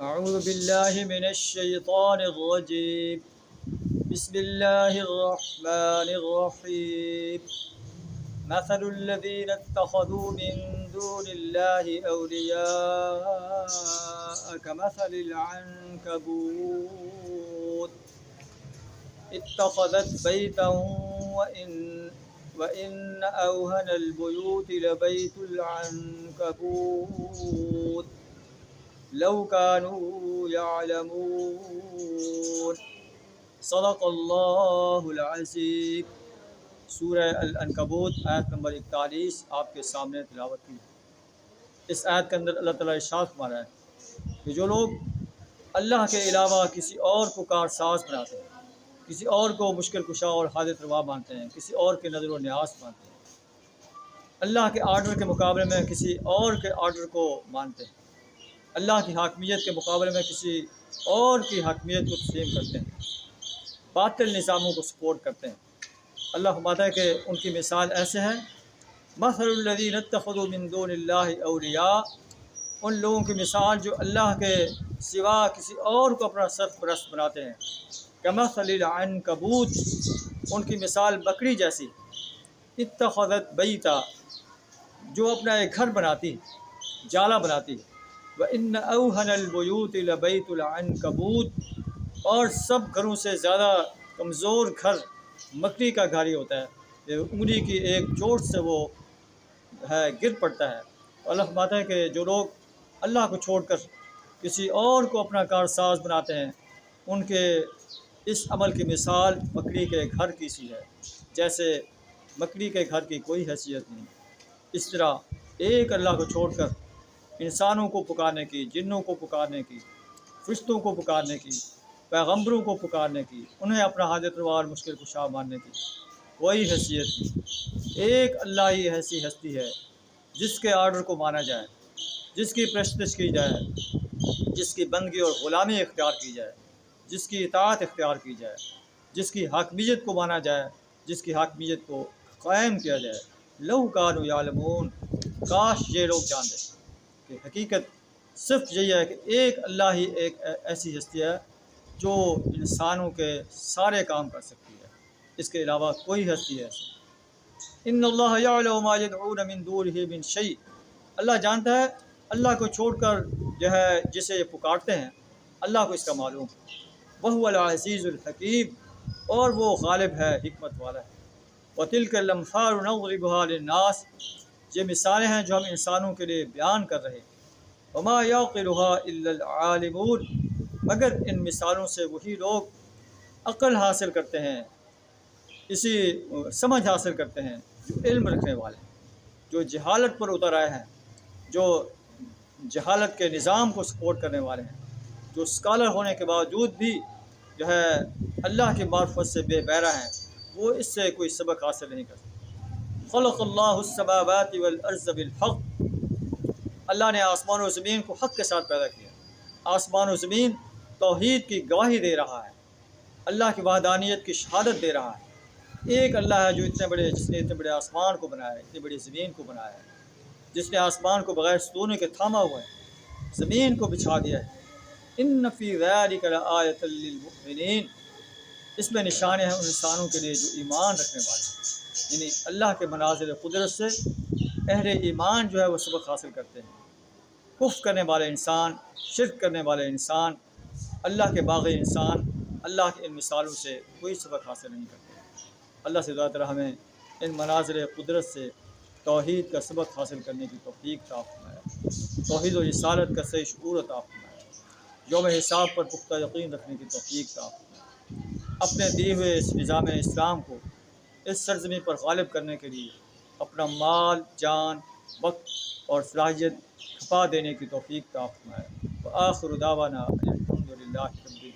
أعوذ بالله من الشيطان الرجيم. بسم الله الرحمن الرحيم. مثل الذين اتخذوا من دون الله أولياء كمثل العنكبوت اتخذت بيتا وإن أوهن البيوت لبيت العنكبوت لو كانوا يعلمون. صدق اللہ العظیم. سورہ العنکبوت آیت نمبر 41 آپ کے سامنے تلاوت کی. اس آیت کے اندر اللہ تعالیٰ ارشاد فرما رہا ہے کہ جو لوگ اللہ کے علاوہ کسی اور کو کارساز بناتے ہیں، کسی اور کو مشکل کشا اور حاجت روا مانتے ہیں، کسی اور کے نظر و نیاز مانتے ہیں، اللہ کے آرڈر کے مقابلے میں کسی اور کے آرڈر کو مانتے ہیں، اللہ کی حاکمیت کے مقابلے میں کسی اور کی حاکمیت کو تسلیم کرتے ہیں، باطل نظاموں کو سپورٹ کرتے ہیں، اللہ فرماتا ہے کہ ان کی مثال ایسے ہے، مثل الذین اتخذوا من دون اللہ اولیاء، ان لوگوں کی مثال جو اللہ کے سوا کسی اور کو اپنا سرپرست بناتے ہیں، کمثل العنکبوت، ان کی مثال بکری جیسی، اتخذت بیتا، جو اپنا ایک گھر بناتی، جالا بناتی، وَإِنَّ أَوْهَنَ الْبُيُوتِ لَبَيْتُ الْعَنْكَبُوتِ، اور سب گھروں سے زیادہ کمزور گھر مکڑی کا گھر ہی ہوتا ہے، انگلی کی ایک چوٹ سے وہ گر پڑتا ہے. اللہ فرماتا ہے کہ جو لوگ اللہ کو چھوڑ کر کسی اور کو اپنا کارساز بناتے ہیں، ان کے اس عمل کی مثال مکڑی کے گھر کی سی ہے، جیسے مکڑی کے گھر کی کوئی حیثیت نہیں. اس طرح ایک اللہ کو چھوڑ کر انسانوں کو پکارنے کی، جنوں کو پکارنے کی، فرشتوں کو پکارنے کی، پیغمبروں کو پکارنے کی، انہیں اپنا حاجت روا اور مشکل کشا ماننے کی کوئی حیثیت نہیں. ایک اللہ ہی ایسی ہستی ہے جس کے آرڈر کو مانا جائے، جس کی پرستش کی جائے، جس کی بندگی اور غلامی اختیار کی جائے، جس کی اطاعت اختیار کی جائے، جس کی حاکمیت کو مانا جائے، جس کی حاکمیت کو قائم کیا جائے. لو کانوا یعلمون، کاش یہ لوگ جان دیں کہ حقیقت صرف یہی ہے کہ ایک اللہ ہی ایک ایسی ہستی ہے جو انسانوں کے سارے کام کر سکتی ہے، اس کے علاوہ کوئی ہستی ہے ایسی. ان اللہ یعلم ما یدعون من دونہ من شیء، اللہ جانتا ہے اللہ کو چھوڑ کر جو ہے جسے یہ پکارتے ہیں، اللہ کو اس کا معلوم. وہو العزیز الحکیم، اور وہ غالب ہے، حکمت والا ہے. وتلک الامثال نضربها للناس، یہ مثالیں ہیں جو ہم انسانوں کے لیے بیان کر رہے ہیں. وما یعقلها الا العالمون، مگر ان مثالوں سے وہی لوگ عقل حاصل کرتے ہیں، اسی سمجھ حاصل کرتے ہیں جو علم رکھنے والے ہیں، جو جہالت پر اتر آئے ہیں، جو جہالت کے نظام کو سپورٹ کرنے والے ہیں، جو اسکالر ہونے کے باوجود بھی جو ہے اللہ کی معرفت سے بے بہرہ ہیں، وہ اس سے کوئی سبق حاصل نہیں کرتے. خلق اللہ السماوات والارض بالحق، اللہ نے آسمان و زمین کو حق کے ساتھ پیدا کیا. آسمان و زمین توحید کی گواہی دے رہا ہے، اللہ کی وحدانیت کی شہادت دے رہا ہے. ایک اللہ ہے جو جس نے اتنے بڑے آسمان کو بنایا ہے، اتنی بڑی زمین کو بنایا ہے، جس نے آسمان کو بغیر ستونے کے تھاما ہوا ہے، زمین کو بچھا دیا ہے. ان فی ذلک لآیۃ للمؤمنین، اس میں نشانے ہیں ان انسانوں کے لیے جو ایمان رکھنے والے ہیں. یعنی اللہ کے مناظر قدرت سے اہل ایمان جو ہے وہ سبق حاصل کرتے ہیں. کفر کرنے والے انسان، شرک کرنے والے انسان، اللہ کے باغی انسان اللہ کی ان مثالوں سے کوئی سبق حاصل نہیں کرتے. اللہ سے دعا تعالیٰ ہمیں ان مناظر قدرت سے توحید کا سبق حاصل کرنے کی توفیق عطا فرمائے، توحید و رسالت کا صحیح شعور عطا فرمائے، یوم حساب پر پختہ یقین رکھنے کی توفیق عطا فرمائے. اپنے دیے ہوئے اس نظام اسلام کو اس سرزمین پر غالب کرنے کے لیے اپنا مال، جان، وقت اور صلاحیت کھپا دینے کی توفیق عطا فرمائے. وآخر دعوانا الحمد للہ رب العالمین.